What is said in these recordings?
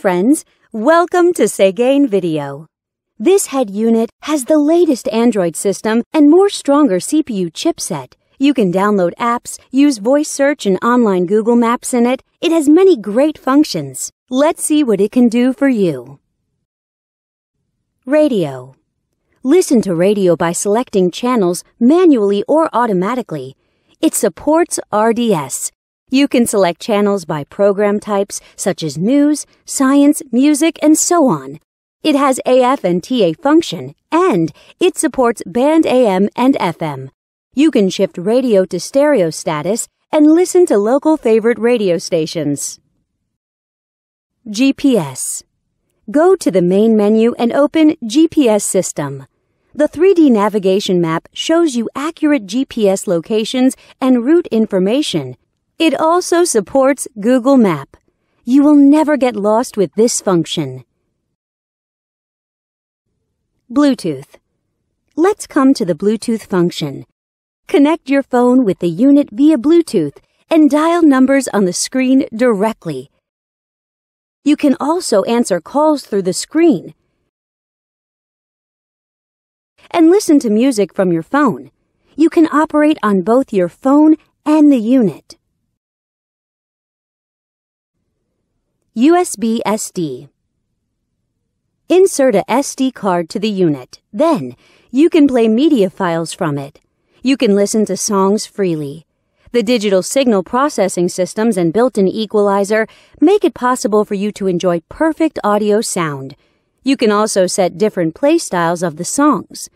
friends, welcome to Segain Video. This head unit has the latest Android system and more stronger CPU chipset. You can download apps, use voice search and online Google Maps in it. It has many great functions. Let's see what it can do for you. Radio. Listen to radio by selecting channels manually or automatically. It supports RDS. You can select channels by program types such as news, science, music, and so on. It has AF and TA function, and it supports band AM and FM. You can shift radio to stereo status and listen to local favorite radio stations. GPS. Go to the main menu and open GPS System. The 3D navigation map shows you accurate GPS locations and route information. It also supports Google Map. You will never get lost with this function. Bluetooth. Let's come to the Bluetooth function. Connect your phone with the unit via Bluetooth and dial numbers on the screen directly. You can also answer calls through the screen and listen to music from your phone. You can operate on both your phone and the unit. USB SD. Insert a SD card to the unit. Then, you can play media files from it. You can listen to songs freely. The digital signal processing systems and built-in equalizer make it possible for you to enjoy perfect audio sound. You can also set different play styles of the songs.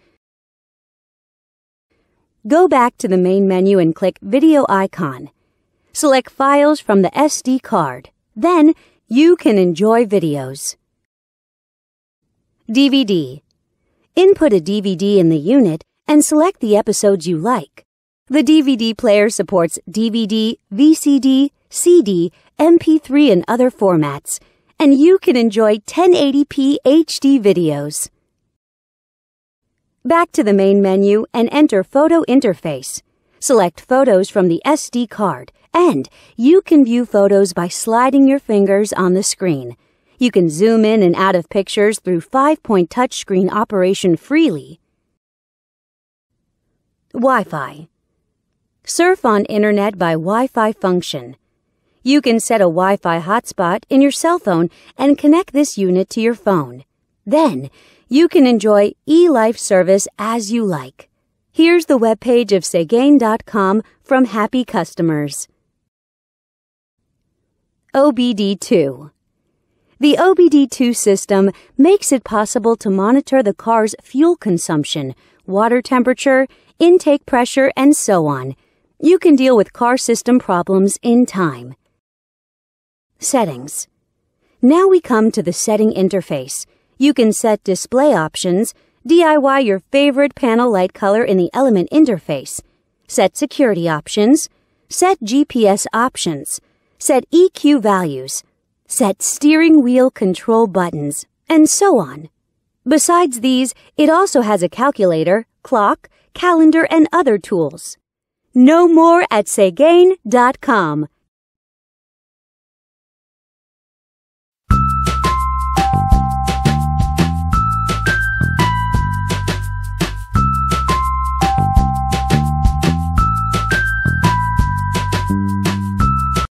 Go back to the main menu and click Video icon. Select Files from the SD card. Then, you can enjoy videos. DVD. Input a DVD in the unit and select the episodes you like. The DVD player supports DVD, VCD, CD, MP3 and other formats, and you can enjoy 1080p HD videos. Back to the main menu and enter Photo Interface. Select photos from the SD card, and you can view photos by sliding your fingers on the screen. You can zoom in and out of pictures through 5-point touchscreen operation freely. Wi-Fi. Surf on internet by Wi-Fi function. You can set a Wi-Fi hotspot in your cell phone and connect this unit to your phone. Then, you can enjoy eLife service as you like. Here's the webpage of Segain.com from happy customers. OBD2. The OBD2 system makes it possible to monitor the car's fuel consumption, water temperature, intake pressure, and so on. You can deal with car system problems in time. Settings. Now we come to the setting interface. You can set display options, DIY your favorite panel light color in the element interface, set security options, set GPS options, set EQ values, set steering wheel control buttons, and so on. Besides these, it also has a calculator, clock, calendar, and other tools. Know more at Segain.com.